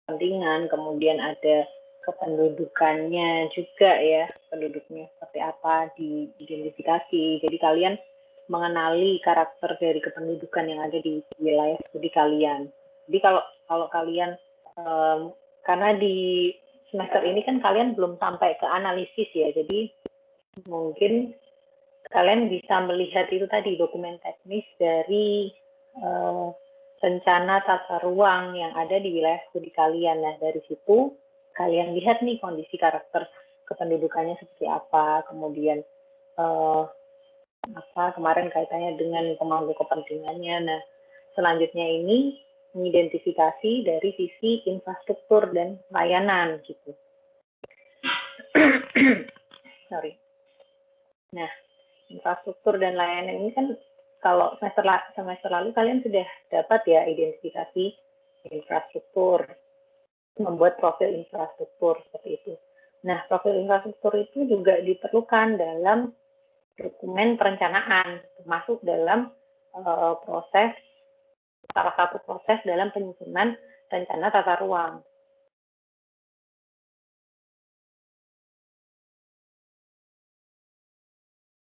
kepentingan, kemudian ada kependudukannya juga ya, penduduknya seperti apa diidentifikasi. Jadi kalian mengenali karakter dari kependudukan yang ada di wilayah studi kalian. Jadi kalau kalian karena di semester ini kan kalian belum sampai ke analisis ya, jadi mungkin kalian bisa melihat itu tadi dokumen teknis dari rencana tata ruang yang ada di wilayah studi kalian. Nah, dari situ kalian lihat nih kondisi karakter kependudukannya seperti apa, kemudian apa kemarin kaitannya dengan pemangku kepentingannya. Nah, selanjutnya ini mengidentifikasi dari sisi infrastruktur dan layanan gitu. Sorry. Nah, infrastruktur dan layanan ini kan kalau semester lalu kalian sudah dapat ya identifikasi infrastruktur, membuat profil infrastruktur seperti itu. Nah, profil infrastruktur itu juga diperlukan dalam dokumen perencanaan, termasuk dalam salah satu proses dalam penyusunan rencana tata ruang.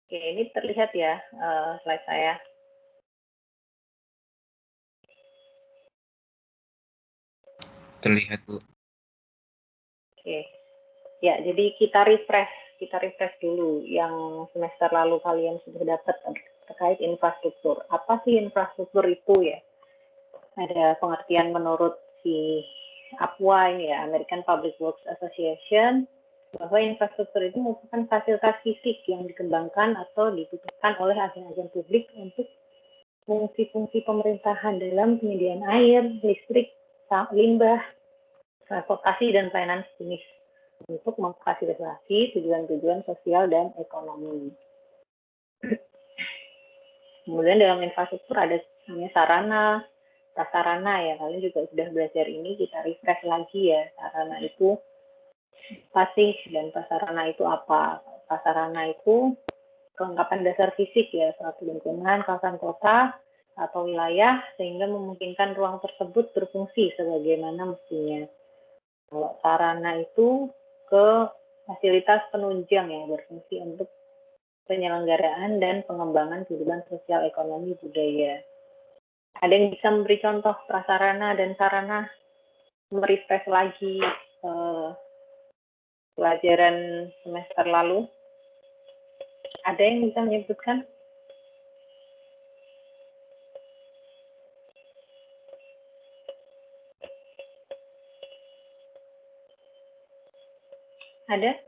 Oke, ini terlihat ya slide saya. Terlihat, Bu. Oke. Ya, jadi kita refresh dulu yang semester lalu kalian sudah dapat terkait infrastruktur. Apa sih infrastruktur itu ya? Ada pengertian menurut si APWA ini ya, American Public Works Association, bahwa infrastruktur itu merupakan fasilitas fisik yang dikembangkan atau dibutuhkan oleh agen-agen publik untuk fungsi-fungsi pemerintahan dalam penyediaan air, listrik, limbah, transportasi, dan pelayanan sejenis untuk memfasilitasi tujuan-tujuan sosial dan ekonomi. Kemudian dalam infrastruktur ada namanya sarana, prasarana ya. Kalian juga sudah belajar ini, kita refresh lagi ya. Sarana itu apa sih dan prasarana itu apa? Prasarana itu kelengkapan dasar fisik ya, suatu lingkungan, kawasan kota, atau wilayah, sehingga memungkinkan ruang tersebut berfungsi sebagaimana mestinya. Kalau sarana itu ke fasilitas penunjang yang berfungsi untuk penyelenggaraan dan pengembangan kehidupan sosial, ekonomi, budaya. Ada yang bisa memberi contoh prasarana dan sarana, merefresh lagi pelajaran semester lalu? Ada yang bisa menyebutkan? Ada?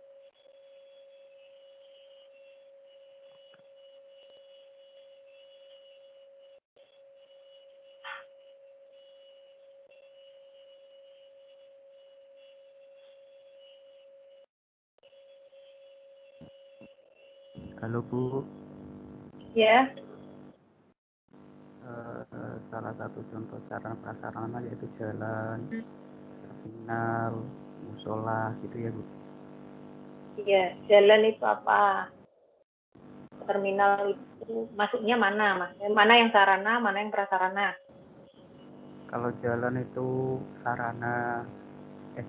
Halo Bu. Ya. Salah satu contoh sarana prasarana yaitu jalan, terminal, musola gitu ya Bu. Iya, jalan itu apa? Terminal itu masuknya mana? Mana yang sarana, mana yang prasarana? Kalau jalan itu sarana,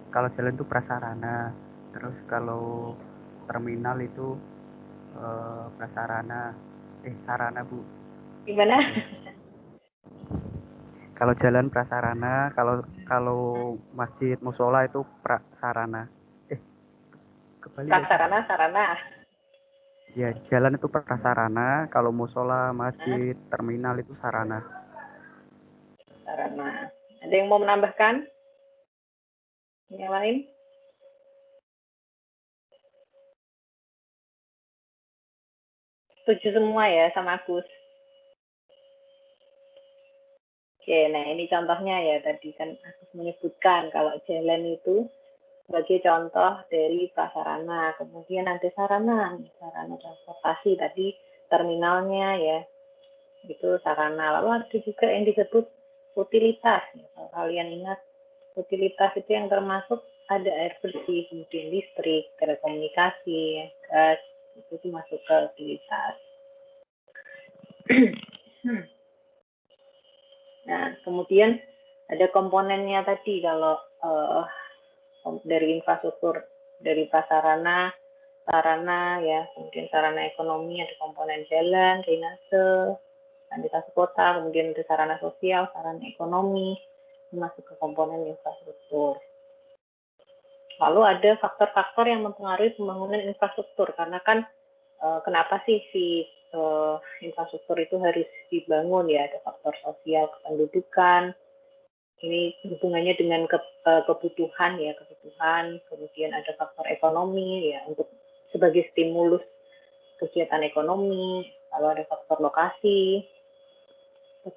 kalau jalan itu prasarana. Terus kalau terminal itu prasarana, sarana Bu. Gimana? Kalau jalan prasarana, kalau masjid musola itu prasarana. Kembali Prasarana, sarana. Ya, jalan itu prasarana, kalau musola, masjid, terminal itu sarana. Sarana. Ada yang mau menambahkan? Yang lain? Setuju semua ya sama Agus. Oke, nah ini contohnya ya, tadi kan Agus menyebutkan kalau jalan itu sebagai contoh dari prasarana. Kemudian ada sarana transportasi tadi, terminalnya ya, itu sarana. Lalu ada juga yang disebut utilitas. Kalau kalian ingat, utilitas itu yang termasuk ada air bersih, kemudian listrik, telekomunikasi, gas, itu masuk ke utilitas. Nah, kemudian ada komponennya tadi, kalau uh, dari infrastruktur, dari prasarana, sarana ya, kemudian sarana ekonomi, ada komponen jalan, drainase, sanitasi kota, kemudian ada sarana sosial, sarana ekonomi, masuk ke komponen infrastruktur. Lalu ada faktor-faktor yang mempengaruhi pembangunan infrastruktur, karena kan kenapa sih infrastruktur itu harus dibangun ya, ada faktor sosial, kependudukan, ini hubungannya dengan kebutuhan ya, kemudian ada faktor ekonomi ya, untuk sebagai stimulus kegiatan ekonomi, lalu ada faktor lokasi,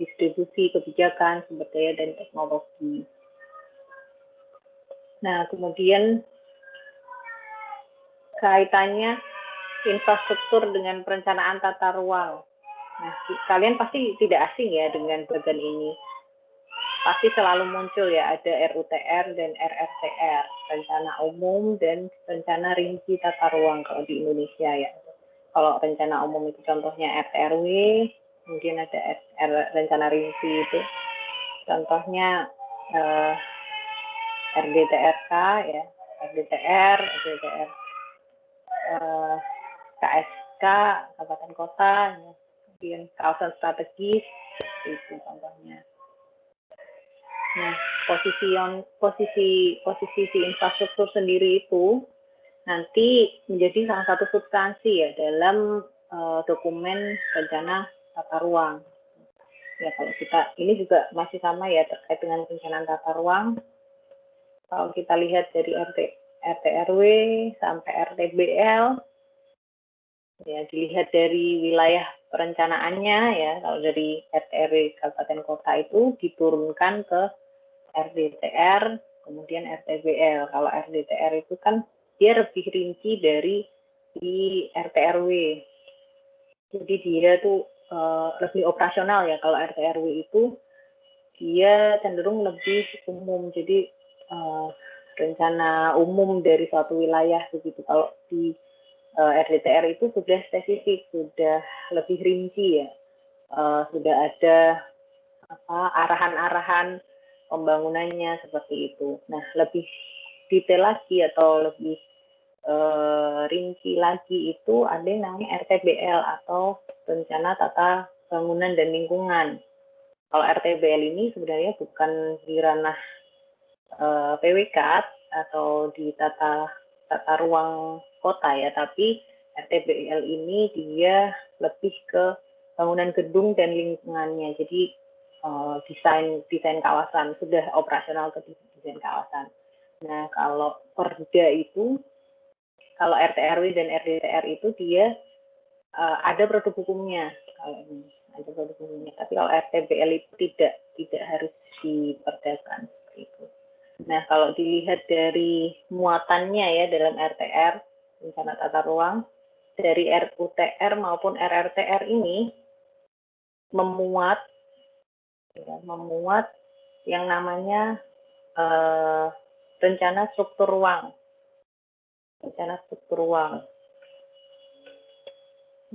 distribusi, kebijakan, sumber daya, dan teknologi. Nah, kemudian kaitannya infrastruktur dengan perencanaan tata ruang. Nah, kalian pasti tidak asing ya dengan bagian ini. Pasti selalu muncul ya, ada RUTR dan RRTR, rencana umum dan rencana rinci tata ruang kalau di Indonesia ya. Kalau rencana umum itu contohnya RT/RW, kemudian ada rencana rinci itu contohnya RDTRK ya, RDTR, KSK, kabupaten kota, ya. Kemudian kawasan strategis, itu contohnya. Nah, posisi infrastruktur sendiri itu nanti menjadi salah satu substansi ya dalam dokumen rencana tata ruang. Ya, kalau kita ini juga masih sama ya terkait dengan perencanaan tata ruang. Kalau kita lihat dari RT/RW sampai RTBL, ya dilihat dari wilayah perencanaannya ya, kalau dari RT/RW kabupaten kota itu diturunkan ke RDTR, kemudian RTBL. Kalau RDTR itu kan dia lebih rinci dari di RT/RW. Jadi dia tuh lebih operasional ya. Kalau RT/RW itu dia cenderung lebih umum. Jadi rencana umum dari suatu wilayah begitu. Kalau di RDTR itu sudah spesifik, sudah lebih rinci ya. Sudah ada arahan-arahan pembangunannya seperti itu. Nah, lebih detail lagi atau lebih rinci lagi itu ada yang namanya RTBL atau Rencana Tata Bangunan dan Lingkungan. Kalau RTBL ini sebenarnya bukan di ranah PWK atau di tata ruang kota ya, tapi RTBL ini dia lebih ke bangunan gedung dan lingkungannya. Jadi desain kawasan, sudah operasional ke desain kawasan. Nah, kalau Perda itu, kalau RT/RW dan RDTR itu dia ada produk hukumnya. Kalau ini ada produk hukumnya. Tapi kalau RTBL itu tidak harus diperdakan seperti itu. Nah, kalau dilihat dari muatannya ya dalam RTR, rencana tata ruang, dari RUTR maupun RRTR ini memuat yang namanya rencana struktur ruang.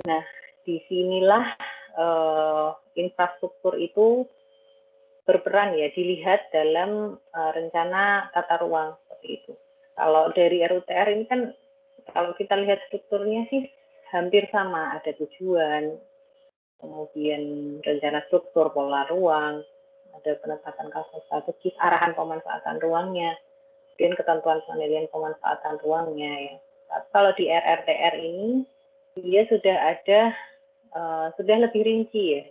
Nah, disinilah infrastruktur itu berperan ya, dilihat dalam rencana tata ruang seperti itu. Kalau dari RUTR ini kan kalau kita lihat strukturnya sih hampir sama, ada tujuan, kemudian rencana struktur, pola ruang, ada penetapan kawasan strategis, arahan pemanfaatan ruangnya, kemudian ketentuan penilaian pemanfaatan ruangnya ya. Tapi kalau di RRTR ini dia sudah ada sudah lebih rinci ya,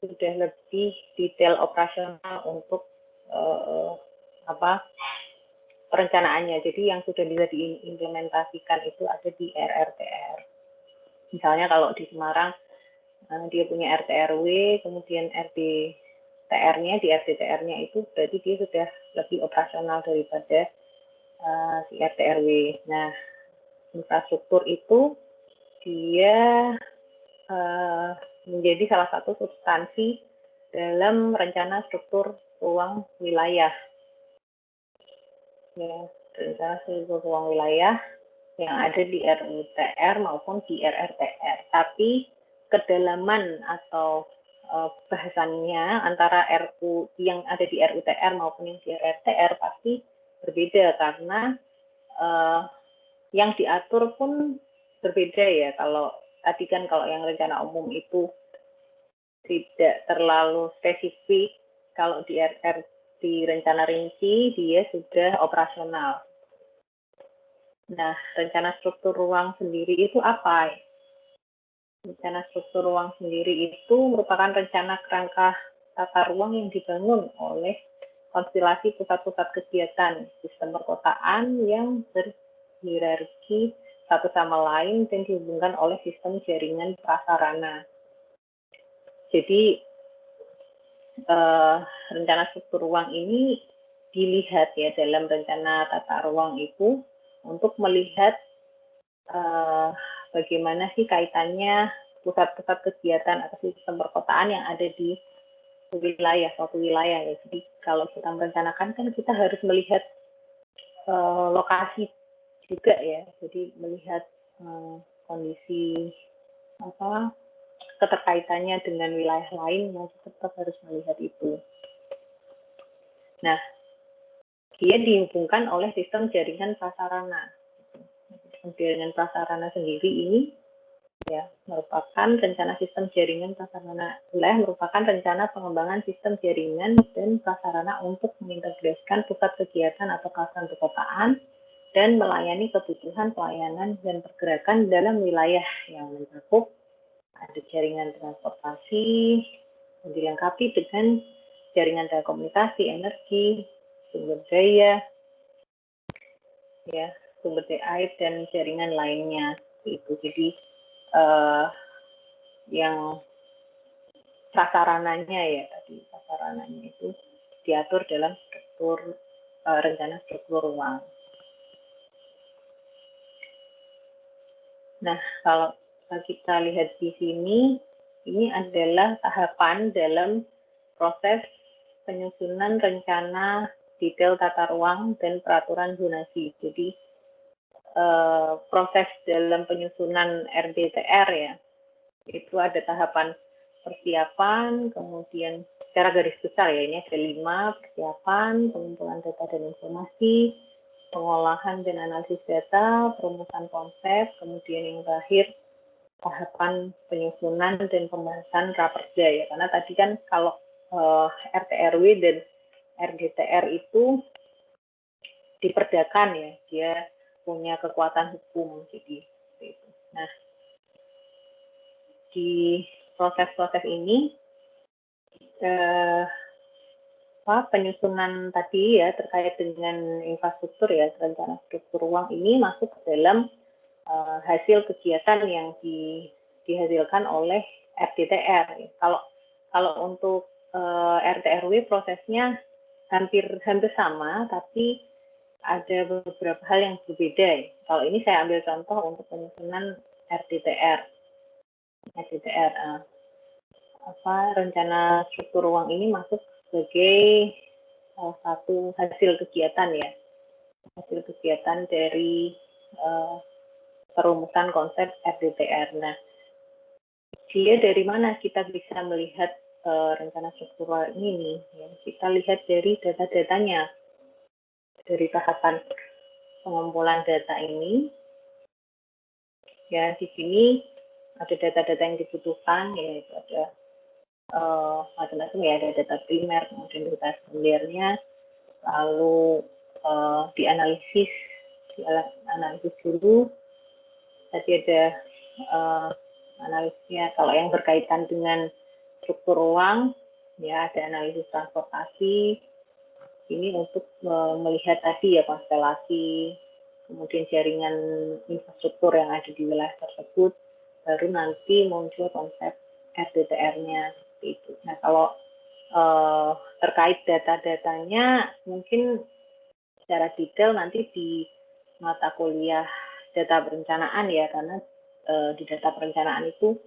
sudah lebih detail operasional untuk perencanaannya. Jadi yang sudah bisa diimplementasikan itu ada di RRTR. Misalnya kalau di Semarang dia punya RT/RW, kemudian RDTR-nya, di RDTR-nya itu berarti dia sudah lebih operasional daripada si RT/RW. Nah, infrastruktur itu dia menjadi salah satu substansi dalam rencana struktur ruang wilayah. Ya, rencana struktur ruang wilayah yang ada di RUTR maupun di RRTR. Tapi kedalaman atau bahasannya antara RU yang ada di RUTR maupun yang di RRTR pasti berbeda karena yang diatur pun berbeda ya. Kalau tadi kan kalau yang rencana umum itu tidak terlalu spesifik, kalau di RR di rencana rinci dia sudah operasional. Nah, rencana struktur ruang sendiri itu apa? Rencana struktur ruang sendiri itu merupakan rencana kerangka tata ruang yang dibangun oleh konstelasi pusat-pusat kegiatan sistem perkotaan yang berhierarki satu sama lain dan dihubungkan oleh sistem jaringan prasarana. Jadi rencana struktur ruang ini dilihat ya dalam rencana tata ruang itu untuk melihat bagaimana sih kaitannya pusat-pusat kegiatan atau sistem perkotaan yang ada di suatu wilayah ya. Jadi kalau kita merencanakan kan kita harus melihat lokasi juga ya. Jadi melihat kondisi keterkaitannya dengan wilayah lain yang tetap harus melihat itu. Nah, dia dihubungkan oleh sistem jaringan prasarana. Sistem jaringan prasarana sendiri ini ya merupakan rencana sistem jaringan prasarana wilayah merupakan rencana pengembangan sistem jaringan dan prasarana untuk mengintegrasikan pusat kegiatan atau kawasan perkotaan dan melayani kebutuhan pelayanan dan pergerakan dalam wilayah yang mencakup ada jaringan transportasi yang dilengkapi dengan jaringan telekomunikasi, energi, sumber daya, ya sumber daya air dan jaringan lainnya itu. Jadi yang prasarananya ya tadi prasarananya itu diatur dalam struktur rencana struktur ruang. Nah, kalau kita lihat di sini, ini adalah tahapan dalam proses penyusunan rencana detail tata ruang dan peraturan zonasi. Jadi proses dalam penyusunan RDTR ya, itu ada tahapan persiapan, kemudian secara garis besar ya, ini ada 5, persiapan, pengumpulan data dan informasi, pengolahan dan analisis data, perumusan konsep, kemudian yang terakhir tahapan penyusunan dan pembahasan raperda ya, karena tadi kan kalau RT/RW dan RDTR itu diperdakan ya, dia punya kekuatan hukum, jadi itu. Nah, di proses-proses ini penyusunan tadi ya terkait dengan infrastruktur ya, rencana struktur ruang ini masuk ke dalam hasil kegiatan yang dihasilkan oleh RDTR. Kalau untuk RT/RW prosesnya hampir sama, tapi ada beberapa hal yang berbeda. Kalau ini saya ambil contoh untuk penyusunan RDTR. Rencana struktur ruang ini masuk sebagai salah satu hasil kegiatan ya, hasil kegiatan dari perumusan konsep RDTR. Nah, dia dari mana kita bisa melihat rencana struktural ini? Ya, kita lihat dari data-datanya, dari tahapan pengumpulan data ini. Ya, di sini ada data-data yang dibutuhkan, yaitu ada macam-macam ya, ada data primer, kemudian data sekundernya, lalu dianalisis dulu. Tadi ada analisisnya, kalau yang berkaitan dengan struktur ruang, ya ada analisis transportasi, ini untuk melihat tadi ya konstelasi, kemudian jaringan infrastruktur yang ada di wilayah tersebut, baru nanti muncul konsep RDTR-nya seperti itu. Nah, kalau terkait data-datanya mungkin secara detail nanti di mata kuliah data perencanaan ya, karena di data perencanaan itu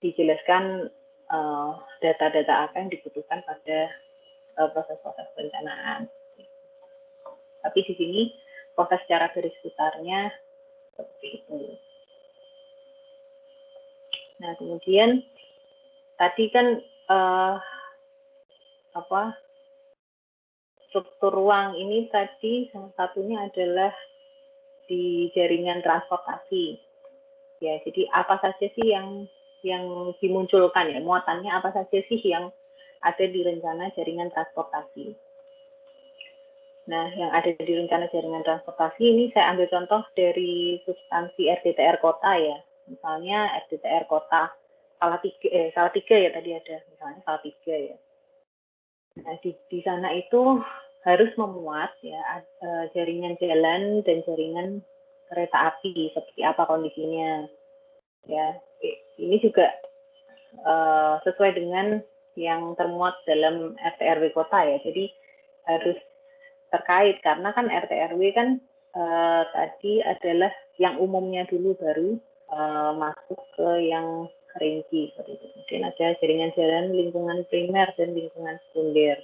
dijelaskan data-data apa yang dibutuhkan pada proses-proses perencanaan. Tapi di sini proses secara garis besarnya seperti itu. Nah, kemudian tadi kan struktur ruang ini tadi salah satunya adalah di jaringan transportasi. Ya, jadi apa saja sih yang dimunculkan ya, muatannya apa saja sih yang ada di rencana jaringan transportasi. Nah, yang ada di rencana jaringan transportasi ini saya ambil contoh dari substansi RDTR kota ya. Misalnya RDTR kota Salatiga ya tadi ada, misalnya Salatiga ya. Nah, di sana itu harus memuat ya jaringan jalan dan jaringan kereta api seperti apa kondisinya. Ya, ini juga sesuai dengan yang termuat dalam RT/RW kota ya. Jadi harus terkait karena kan RT/RW kan tadi adalah yang umumnya dulu baru masuk ke yang rinci seperti itu. Kemudian ada jaringan jalan lingkungan primer dan lingkungan sekunder.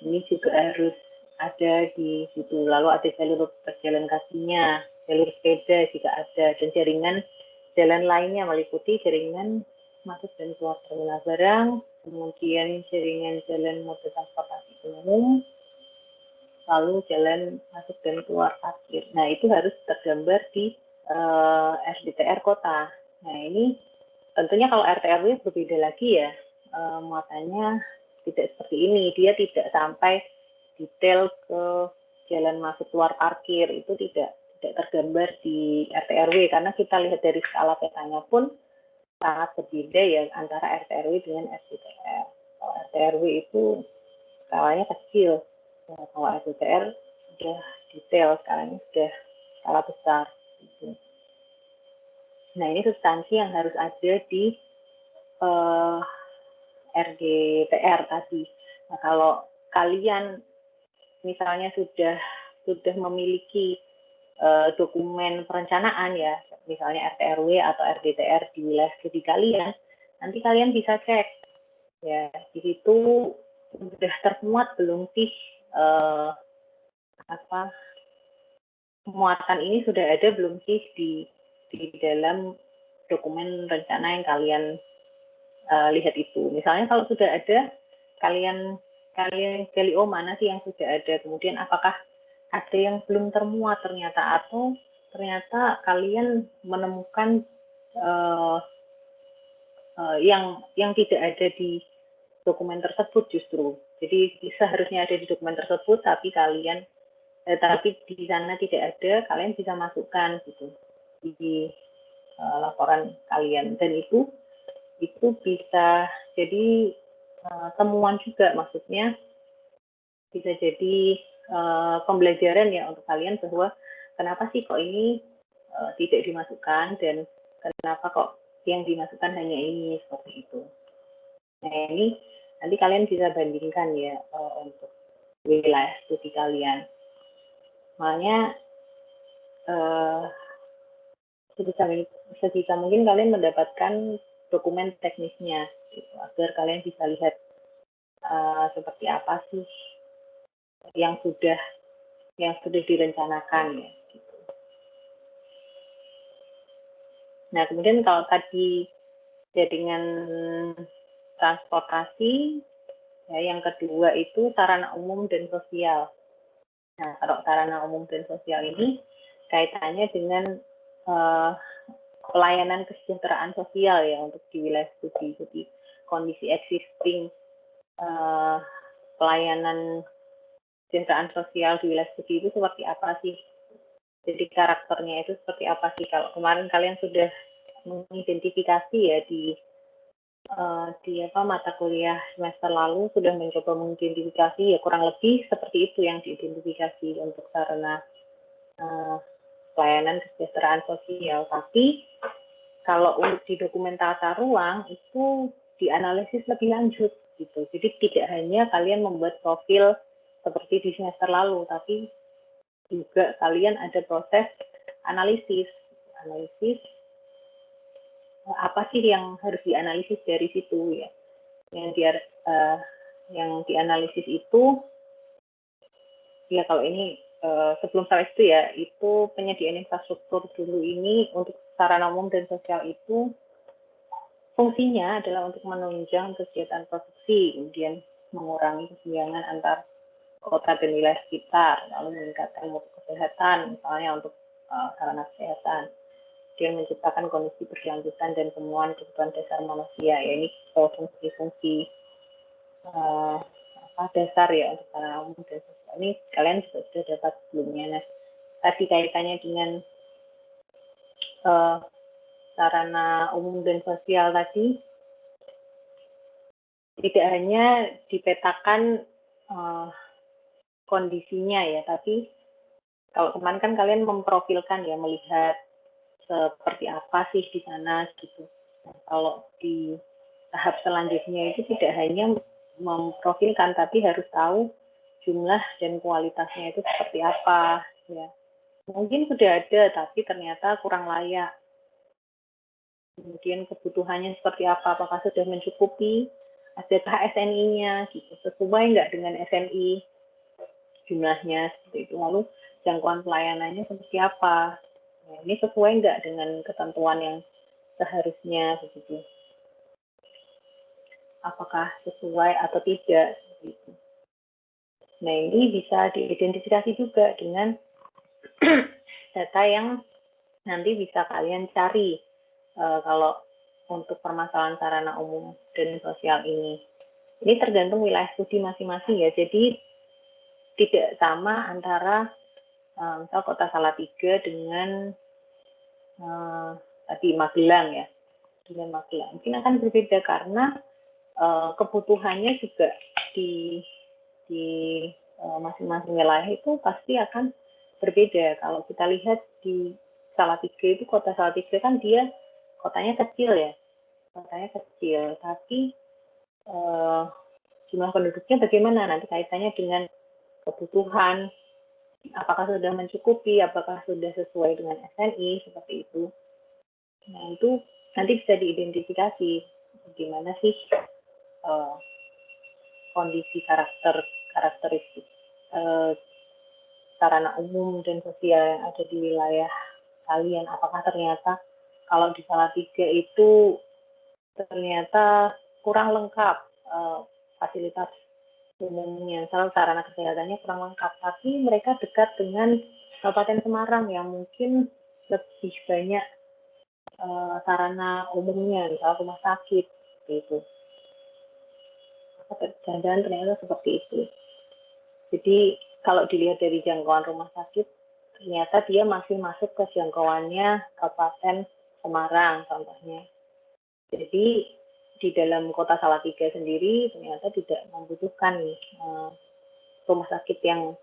Ini juga harus ada di situ. Lalu ada jalur berjalan kakinya, jalur sepeda juga ada, dan jaringan jalan lainnya meliputi jaringan masuk dan keluar terminal barang, kemudian jaringan jalan moda transportasi umum, lalu jalan masuk dan keluar parkir. Nah, itu harus tergambar di RDTR kota. Nah, ini tentunya kalau RT/RW berbeda lagi ya, muatannya tidak seperti ini. Dia tidak sampai detail ke jalan masuk keluar parkir, itu tidak tergambar di RT/RW karena kita lihat dari skala petanya pun sangat berbeda ya antara RT/RW dengan RDTR. Kalau RT/RW itu skalanya kecil, nah, kalau RDTR sudah detail, skalanya sudah skala besar. Gitu. Nah, ini substansi yang harus ada di RDTR tadi. Nah, kalau kalian misalnya sudah memiliki dokumen perencanaan ya, misalnya RT/RW atau RDTR di wilayah studi kalian, nanti kalian bisa cek ya di situ sudah termuat belum sih muatan ini sudah ada belum sih di dalam dokumen rencana yang kalian lihat itu. Misalnya kalau sudah ada, kalian gali, oh mana sih yang sudah ada, kemudian apakah ada yang belum termuat ternyata, atau ternyata kalian menemukan yang tidak ada di dokumen tersebut justru. Jadi seharusnya ada di dokumen tersebut, tapi di sana tidak ada, kalian bisa masukkan gitu di laporan kalian, dan itu bisa jadi temuan juga, maksudnya bisa jadi pembelajaran ya untuk kalian bahwa kenapa sih kok ini tidak dimasukkan dan kenapa kok yang dimasukkan hanya ini, seperti itu. Nah, ini nanti kalian bisa bandingkan ya untuk wilayah studi kalian. Makanya sebisa mungkin kalian mendapatkan dokumen teknisnya gitu, agar kalian bisa lihat seperti apa sih yang sudah direncanakan ya gitu. Nah, kemudian kalau tadi jaringan transportasi ya, yang kedua itu sarana umum dan sosial. Nah, kalau sarana umum dan sosial ini kaitannya dengan pelayanan kesejahteraan sosial ya untuk di wilayah studi. Jadi kondisi existing pelayanan kesejahteraan sosial di wilayah studi itu seperti apa sih? Jadi karakternya itu seperti apa sih? Kalau kemarin kalian sudah mengidentifikasi ya di mata kuliah semester lalu sudah mencoba mengidentifikasi ya kurang lebih seperti itu yang diidentifikasi untuk sarana pelayanan kesejahteraan sosial. Tapi kalau untuk di dokumen tata ruang itu dianalisis lebih lanjut gitu. Jadi tidak hanya kalian membuat profil seperti di semester lalu, tapi juga kalian ada proses analisis apa sih yang harus dianalisis dari situ ya. Yang dianalisis itu ya, kalau ini sebelum sampai itu ya, itu penyediaan infrastruktur dulu ini untuk sarana umum dan sosial itu fungsinya adalah untuk menunjang kegiatan produksi, kemudian mengurangi kesenjangan antar kota dan wilayah sekitar, lalu meningkatkan mutu kesehatan, misalnya untuk sarana kesehatan, kemudian menciptakan kondisi berkelanjutan dan pemenuhan kebutuhan dasar manusia. Ya, ini fungsi-fungsi dasar ya untuk sarana umum dan sosial. Ini kalian juga sudah dapat sebelumnya. Nah, tadi kaitannya dengan sarana umum dan sosial tadi, tidak hanya dipetakan kondisinya ya, tapi kalau kemarin kan kalian memprofilkan ya, melihat seperti apa sih di sana gitu. Nah, kalau di tahap selanjutnya itu tidak hanya memprofilkan, tapi harus tahu jumlah dan kualitasnya itu seperti apa ya. Mungkin sudah ada tapi ternyata kurang layak. Kemudian kebutuhannya seperti apa, apakah sudah mencukupi, adakah SNI-nya gitu, sesuai nggak dengan SNI jumlahnya seperti itu. Lalu jangkauan pelayanannya seperti apa, nah, ini sesuai nggak dengan ketentuan yang seharusnya begitu, apakah sesuai atau tidak begitu. Nah, ini bisa diidentifikasi juga dengan data yang nanti bisa kalian cari kalau untuk permasalahan sarana umum dan sosial ini. Ini tergantung wilayah studi masing-masing ya, jadi tidak sama antara misal Kota Salatiga dengan tadi Magelang ya, dengan Magelang. Mungkin akan berbeda karena kebutuhannya juga di masing-masing wilayah itu pasti akan berbeda. Kalau kita lihat di Salatiga itu, Kota Salatiga kan dia kotanya kecil ya, tapi jumlah penduduknya bagaimana, nanti kaitannya dengan kebutuhan, apakah sudah mencukupi, apakah sudah sesuai dengan SNI, seperti itu. Nah, itu nanti bisa diidentifikasi bagaimana sih kondisi karakteristik sarana umum dan sosial yang ada di wilayah kalian. Apakah ternyata kalau di Salatiga itu ternyata kurang lengkap fasilitas umumnya, sarana kesehatannya kurang lengkap, tapi mereka dekat dengan Kabupaten Semarang yang mungkin lebih banyak sarana umumnya, misalnya rumah sakit, gitu. Jangan-jangan ternyata seperti itu. Jadi kalau dilihat dari jangkauan rumah sakit, ternyata dia masih masuk ke jangkauannya Kabupaten Semarang contohnya. Jadi di dalam Kota Salatiga sendiri ternyata tidak membutuhkan rumah sakit yang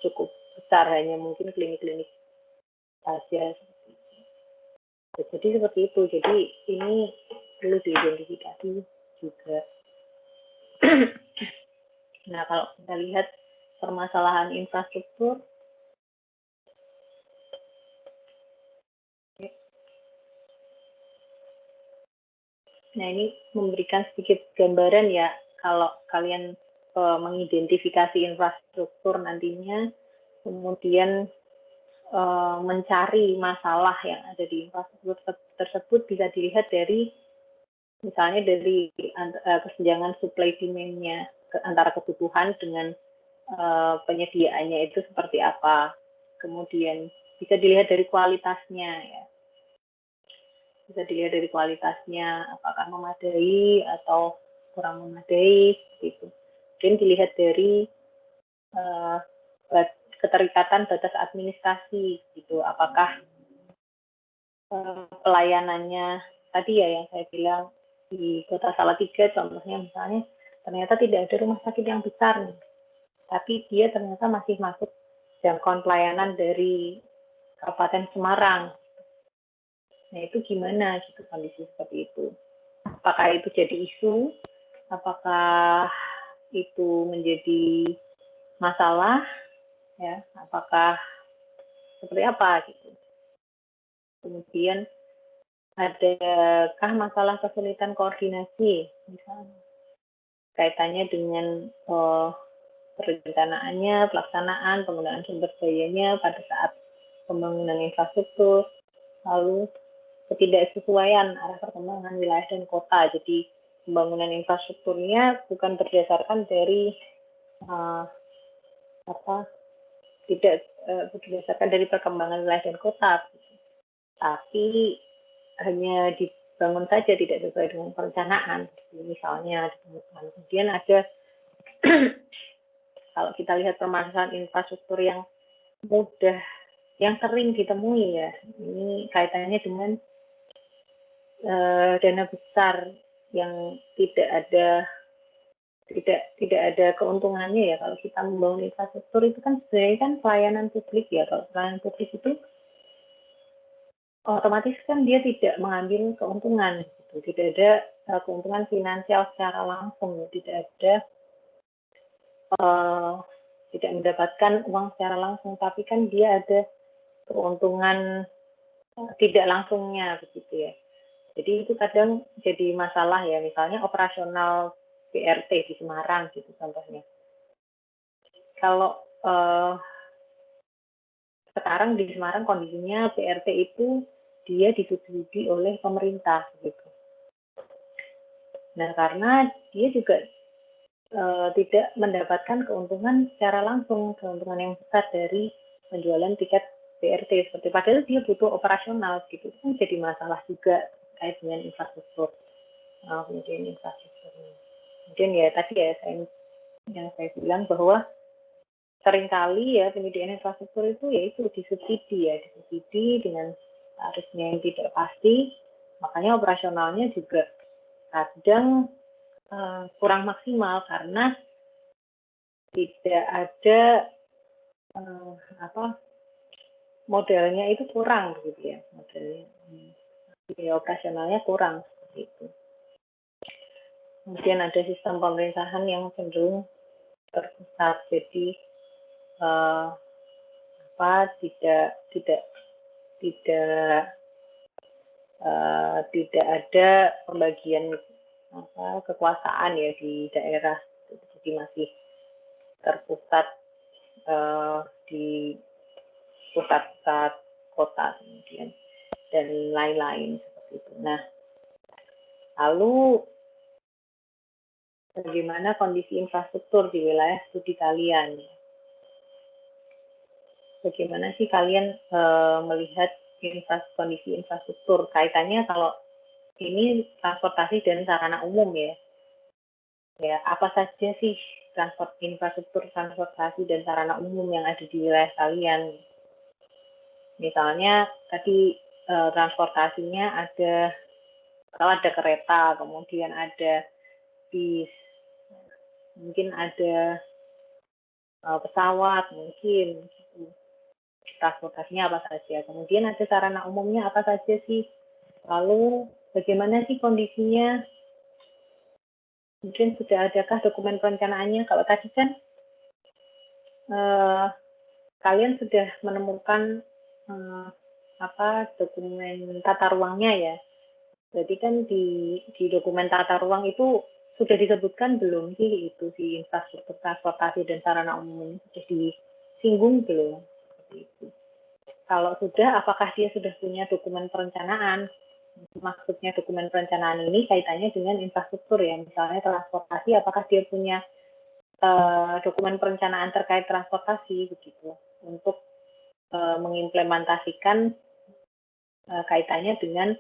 cukup besar, hanya mungkin klinik-klinik saja. Jadi seperti itu. Jadi ini perlu diidentifikasi juga. Nah, kalau kita lihat permasalahan infrastruktur, nah ini memberikan sedikit gambaran ya, kalau kalian mengidentifikasi infrastruktur nantinya, kemudian mencari masalah yang ada di infrastruktur tersebut bisa dilihat dari misalnya dari kesenjangan supply demand-nya antara kebutuhan dengan penyediaannya itu seperti apa. Kemudian bisa dilihat dari kualitasnya ya. Bisa dilihat dari kualitasnya, apakah memadai atau kurang memadai gitu. Dan dilihat dari keterikatan batas administrasi gitu, apakah pelayanannya tadi ya yang saya bilang di Kota Salatiga contohnya misalnya ternyata tidak ada rumah sakit yang besar nih, tapi dia ternyata masih masuk jangkauan pelayanan dari Kabupaten Semarang. Nah, itu gimana gitu kondisi seperti itu? Apakah itu jadi isu? Apakah itu menjadi masalah? Ya, apakah seperti apa gitu? Kemudian adakah masalah kesulitan koordinasi misalnya kaitannya dengan perencanaannya, pelaksanaan, penggunaan sumber dayanya pada saat pembangunan infrastruktur, lalu ketidaksesuaian arah perkembangan wilayah dan kota. Jadi pembangunan infrastrukturnya bukan berdasarkan dari uh, apa tidak berdasarkan dari perkembangan wilayah dan kota, tapi hanya dibangun saja tidak sesuai dengan perencanaan. Misalnya kemudian ada kalau kita lihat permasalahan infrastruktur yang mudah, yang sering ditemui ya, ini kaitannya dengan dana besar yang tidak ada keuntungannya ya. Kalau kita membangun infrastruktur itu kan sebenarnya kan pelayanan publik ya. Kalau pelayanan publik itu otomatis kan dia tidak mengambil keuntungan, gitu. Tidak ada keuntungan finansial secara langsung, tidak mendapatkan uang secara langsung, tapi kan dia ada keuntungan tidak langsungnya begitu ya. Jadi itu kadang jadi masalah ya, misalnya operasional BRT di Semarang gitu contohnya. Kalau sekarang di Semarang kondisinya BRT itu dia disubsidi oleh pemerintah gitu. Nah, karena dia juga tidak mendapatkan keuntungan secara langsung, keuntungan yang besar dari penjualan tiket BRT seperti padahal dia butuh operasional gitu, itu kan jadi masalah juga terkait dengan infrastruktur. Kemudian infrastruktur. Kemudian ya tadi ya yang saya bilang bahwa seringkali ya penyediaan infrastruktur itu yaitu disubsidi dengan tarifnya yang tidak pasti, makanya operasionalnya juga kadang kurang maksimal karena tidak ada modelnya itu kurang gitu ya, modelnya operasionalnya kurang seperti itu. Kemudian ada sistem pemerintahan yang cenderung terpusat, jadi tidak ada pembagian kekuasaan ya di daerah, jadi masih terpusat di pusat-pusat kota kemudian dan lain-lain seperti itu. Nah, lalu bagaimana kondisi infrastruktur di wilayah studi kalian? Bagaimana sih kalian melihat kondisi infrastruktur? Kaitannya kalau ini transportasi dan sarana umum ya. Ya, apa saja sih infrastruktur transportasi dan sarana umum yang ada di wilayah kalian? Misalnya tadi transportasinya kalau ada kereta, kemudian ada bis, mungkin ada pesawat, mungkin transportasinya apa saja. Kemudian ada sarana umumnya apa saja sih? Lalu bagaimana sih kondisinya? Mungkin sudah adakah dokumen perencanaannya? Kalau tadi kan kalian sudah menemukan dokumen tata ruangnya ya. Jadi kan di dokumen tata ruang itu sudah disebutkan belum sih itu si infrastruktur transportasi dan sarana umum ini sudah disinggung belum? Seperti itu. Kalau sudah, apakah dia sudah punya dokumen perencanaan? Maksudnya dokumen perencanaan ini kaitannya dengan infrastruktur ya, misalnya transportasi, apakah dia punya dokumen perencanaan terkait transportasi begitu untuk mengimplementasikan kaitannya dengan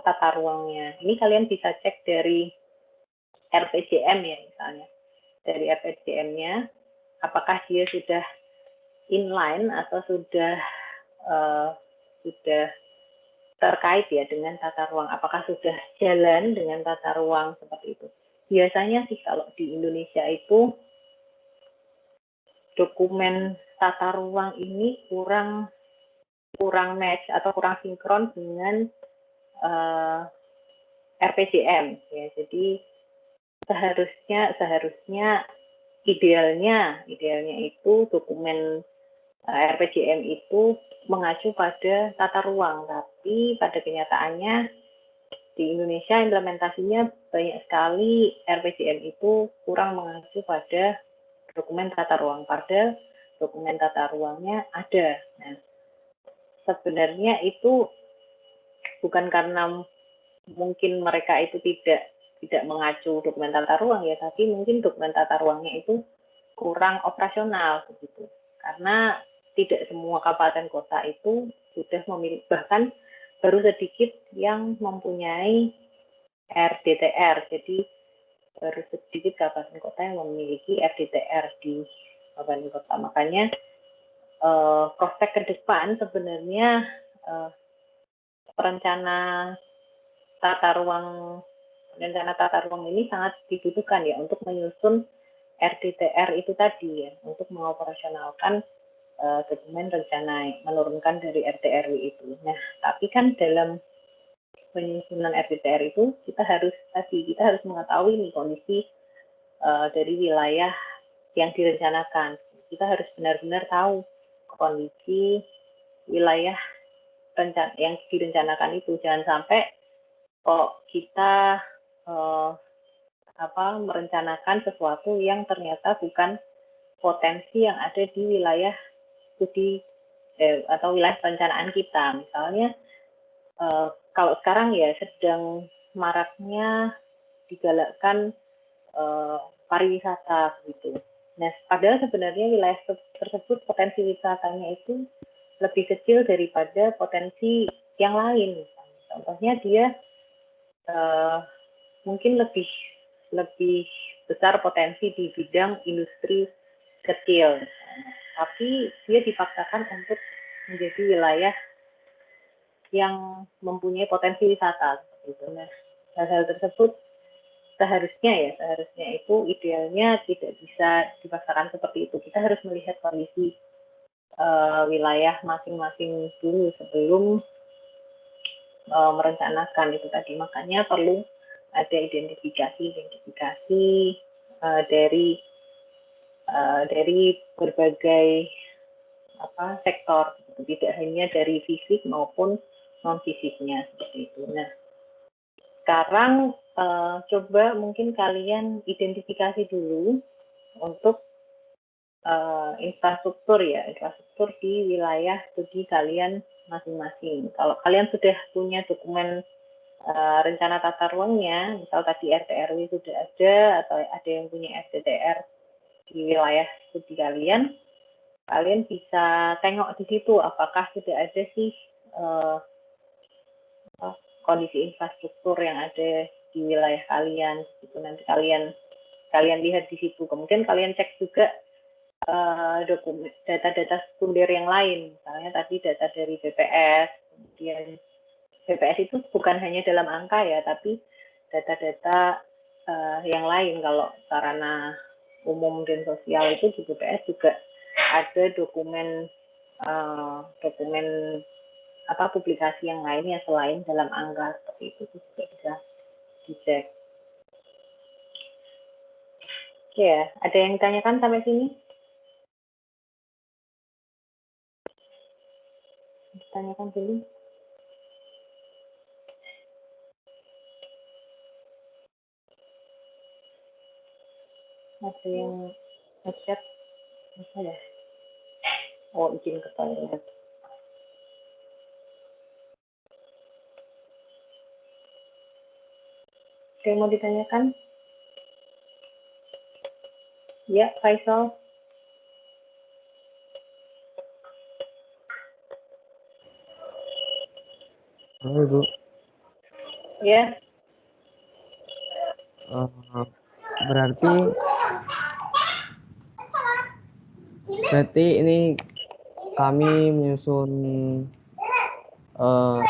tata ruangnya. Ini kalian bisa cek dari RPJM ya misalnya. Dari RPJM-nya, apakah dia sudah inline atau sudah terkait ya dengan tata ruang. Apakah sudah jalan dengan tata ruang seperti itu. Biasanya sih kalau di Indonesia itu dokumen tata ruang ini kurang match atau kurang sinkron dengan RPJM ya. Jadi seharusnya idealnya itu dokumen RPJM itu mengacu pada tata ruang, tapi pada kenyataannya di Indonesia implementasinya banyak sekali RPJM itu kurang mengacu pada dokumen tata ruang, pada dokumen tata ruangnya ada. Nah, sebenarnya itu bukan karena mungkin mereka itu tidak tidak mengacu dokumen tata ruang ya, tapi mungkin dokumen tata ruangnya itu kurang operasional begitu. Karena tidak semua kabupaten kota itu sudah memiliki, bahkan baru sedikit yang mempunyai RDTR. Jadi baru sedikit kabupaten kota yang memiliki RDTR di kabupaten kota. Makanya prospek ke depan sebenarnya rencana tata ruang ini sangat dibutuhkan ya untuk menyusun RDTR itu tadi ya, untuk mengoperasionalkan dokumen rencana menurunkan dari RT/RW itu. Nah, tapi kan dalam penyusunan RDTR itu kita harus mengetahui nih kondisi dari wilayah yang direncanakan. Kita harus benar-benar tahu kondisi wilayah yang direncanakan itu. Jangan sampai kok kita merencanakan sesuatu yang ternyata bukan potensi yang ada di wilayah studi atau wilayah perencanaan kita. Misalnya kalau sekarang ya sedang maraknya digalakkan pariwisata gitu. Nah, padahal sebenarnya wilayah tersebut potensi wisatanya itu lebih kecil daripada potensi yang lain. Contohnya dia mungkin lebih besar potensi di bidang industri kecil, tapi dia dipaksakan untuk menjadi wilayah yang mempunyai potensi wisata seperti itu. Nah, hal-hal tersebut seharusnya itu idealnya tidak bisa dipaksakan seperti itu. Kita harus melihat kondisi wilayah masing-masing dulu sebelum merencanakan itu tadi. Makanya perlu ada identifikasi dari berbagai sektor, tidak hanya dari fisik maupun non fisiknya seperti itu. Nah, sekarang coba mungkin kalian identifikasi dulu untuk infrastruktur di wilayah studi kalian masing-masing. Kalau kalian sudah punya dokumen rencana tata ruangnya, misal tadi RT/RW sudah ada atau ada yang punya RDTR di wilayah studi kalian bisa tengok di situ apakah sudah ada sih kondisi infrastruktur yang ada di wilayah kalian. Itu nanti kalian lihat di situ. Kemudian kalian cek juga dokumen data-data sekunder yang lain, misalnya tadi data dari BPS, kemudian BPS itu bukan hanya dalam angka ya, tapi data-data yang lain. Kalau sarana umum dan sosial itu di BPS juga ada dokumen publikasi yang lainnya selain dalam angka seperti itu juga bisa dicek. Oke ya, ada yang ditanyakan sampai sini? Ditanyakan dulu. Ada yang ngechat apa ya? Oh, izin ke toilet. Ada yang mau ditanyakan? Ya, Faisal. Halo, Bu. Ya. Berarti ini kami menyusun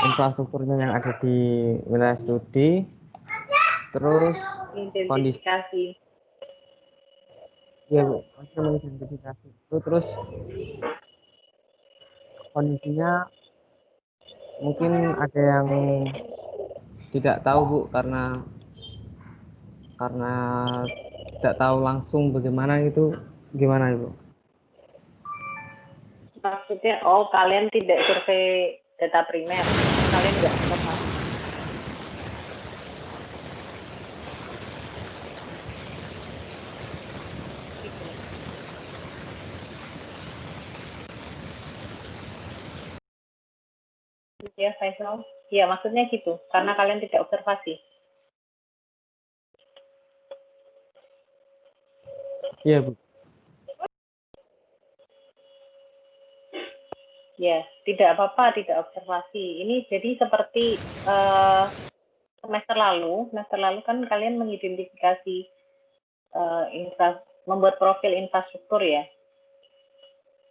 infrastrukturnya yang ada di wilayah studi, terus Identifikasi. Ya, Bu, mengidentifikasi itu, terus kondisinya mungkin ada yang tidak tahu, Bu, karena tidak tahu langsung bagaimana itu, gimana, Bu? Maksudnya, kalian tidak survei data primer, kalian nggak informasi. Ya, Faisal. Ya, maksudnya gitu, karena kalian tidak observasi. Iya, Bu. Ya, tidak apa-apa, tidak observasi. Ini jadi seperti semester lalu kan kalian mengidentifikasi membuat profil infrastruktur ya.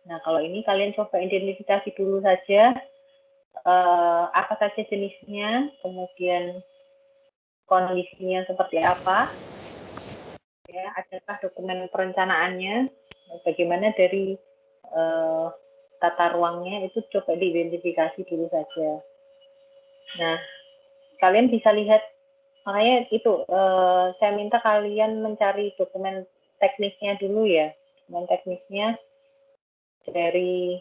Nah, kalau ini kalian coba identifikasi dulu saja apa saja jenisnya, kemudian kondisinya seperti apa, ya, adakah dokumen perencanaannya, bagaimana dari tata ruangnya itu coba diidentifikasi dulu saja. Nah, kalian bisa lihat, makanya itu saya minta kalian mencari dokumen teknisnya dulu ya, dokumen teknisnya dari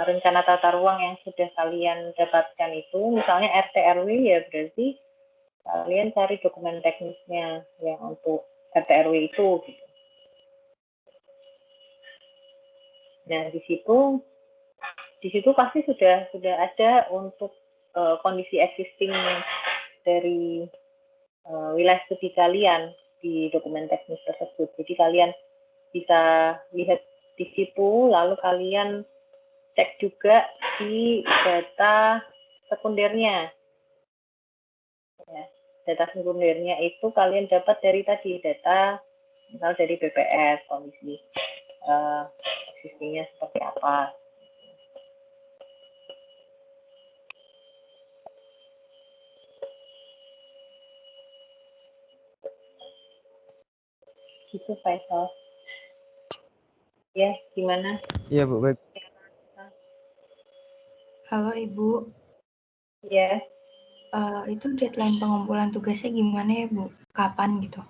rencana tata ruang yang sudah kalian dapatkan itu, misalnya RT RW ya berarti kalian cari dokumen teknisnya yang untuk RT RW itu. Gitu. Nah di situ pasti sudah ada untuk kondisi existing dari wilayah studi kalian di dokumen teknis tersebut. Jadi kalian bisa lihat di situ, lalu kalian cek juga di data sekundernya. Ya, data sekundernya itu kalian dapat dari tadi data, misal dari BPS, kondisi existingnya seperti apa. Gitu Faisal. Ya, gimana? Iya, Bu. Baik. Halo Ibu, Ya, itu deadline pengumpulan tugasnya gimana ya Bu? Kapan gitu?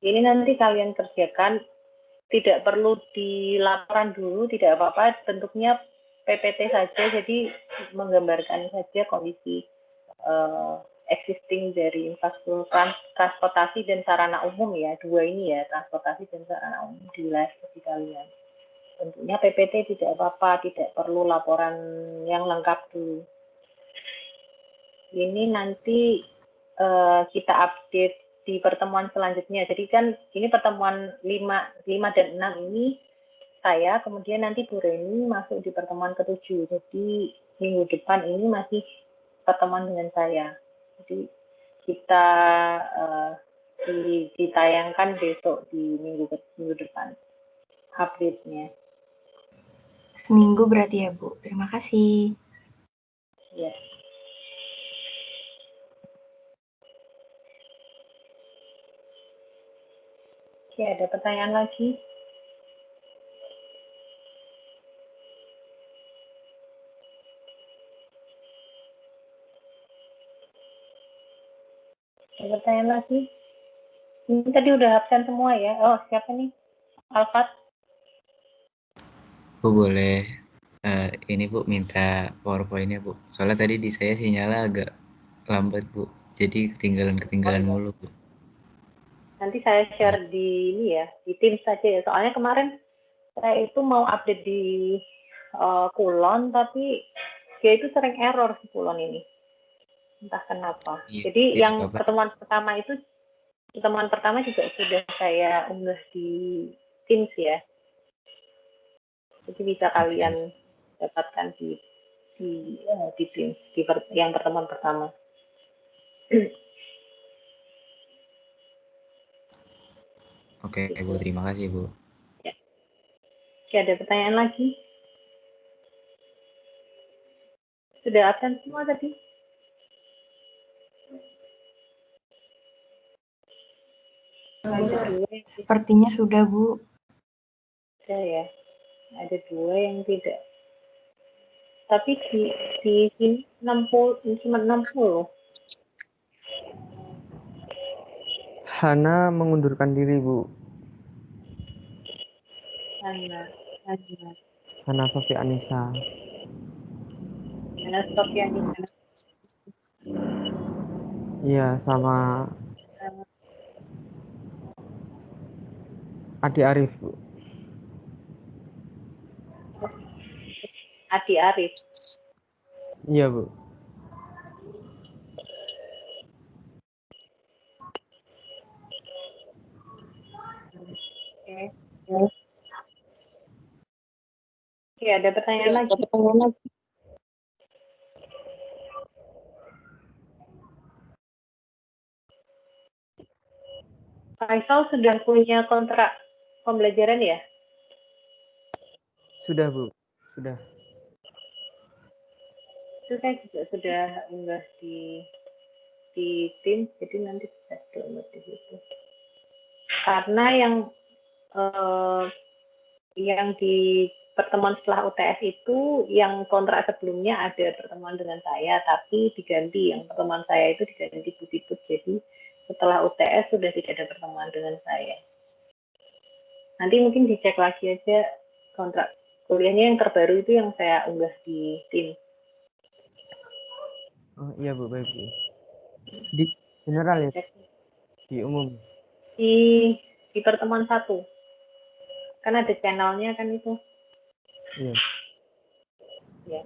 ini nanti kalian kerjakan, tidak perlu dilaporan dulu, tidak apa-apa, bentuknya PPT saja, jadi menggambarkan saja kondisi existing dari infrastruktur transportasi dan sarana umum ya, dua ini ya, transportasi dan sarana umum di wilayah studi kalian. Tentunya PPT tidak apa-apa, tidak perlu laporan yang lengkap dulu. Ini nanti kita update di pertemuan selanjutnya. Jadi kan ini pertemuan 5 dan 6 ini saya, kemudian nanti Bu Reni masuk di pertemuan ke-7. Jadi minggu depan ini masih pertemuan dengan saya. Jadi kita ditayangkan besok di minggu depan update-nya. Seminggu berarti ya Bu. Terima kasih. Ya. Oke, ada pertanyaan lagi? Ada pertanyaan lagi? Ini tadi udah absen semua ya. Oh, siapa nih? Alfat. Bu boleh ini Bu minta PowerPoint-nya Bu. Soalnya tadi di saya sinyalnya agak lambat Bu. Jadi ketinggalan mulu Bu. Nanti saya share di ini ya, di Teams saja ya. Soalnya kemarin saya itu mau update di Kulon, tapi dia itu sering error si Kulon ini. Entah kenapa. Iya, Jadi yang apa? pertemuan pertama juga sudah saya unggah di Teams ya. Jadi bisa kalian dapatkan di Teams yang pertemuan pertama. Oke Bu, terima kasih Bu. Ya. Oke, ada pertanyaan lagi? Sudah absen semua tadi? Sepertinya sudah Bu. Ada ya. Ada 2 yang tidak. Tapi di sini 60, cuma 60. Hana mengundurkan diri, Bu. Hana Sofi Anissa. Hana Sofian di sana. Iya, sama Adi Arif, Bu. Adi Arif. Iya, Bu. Oke, ada pertanyaan lagi. Faisal sudah punya kontrak pembelajaran ya? Sudah, Bu. Sudah. Itu saya juga sudah unggah di tim, jadi nanti bisa download di situ. Karena yang di pertemuan setelah UTS itu yang kontrak sebelumnya ada pertemuan dengan saya, tapi diganti, yang pertemuan saya itu diganti putih-putih, jadi setelah UTS sudah tidak ada pertemuan dengan saya. Nanti mungkin dicek lagi aja kontrak kuliahnya yang terbaru itu yang saya unggah di tim. Oh iya, Bu, baik, Bu. Di general ya, di umum. Di pertemuan 1. Kan ada channelnya kan itu. Iya. Ya.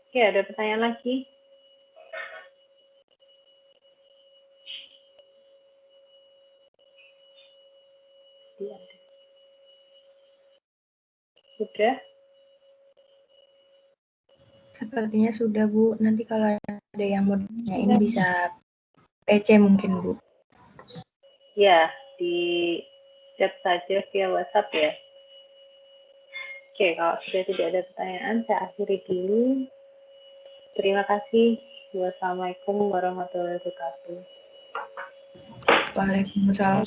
Oke, ada pertanyaan lagi? Sudah? Sepertinya sudah, Bu. Nanti kalau ada yang mau ditanyain bisa PC mungkin, Bu. Ya, di chat saja via WhatsApp ya. Oke, kalau sudah tidak ada pertanyaan, saya akhiri dulu. Terima kasih. Wassalamualaikum warahmatullahi wabarakatuh. Waalaikumsalam.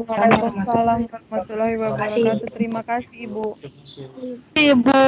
Waalaikumsalam warahmatullahi wabarakatuh. Terima kasih, Ibu. Ibu.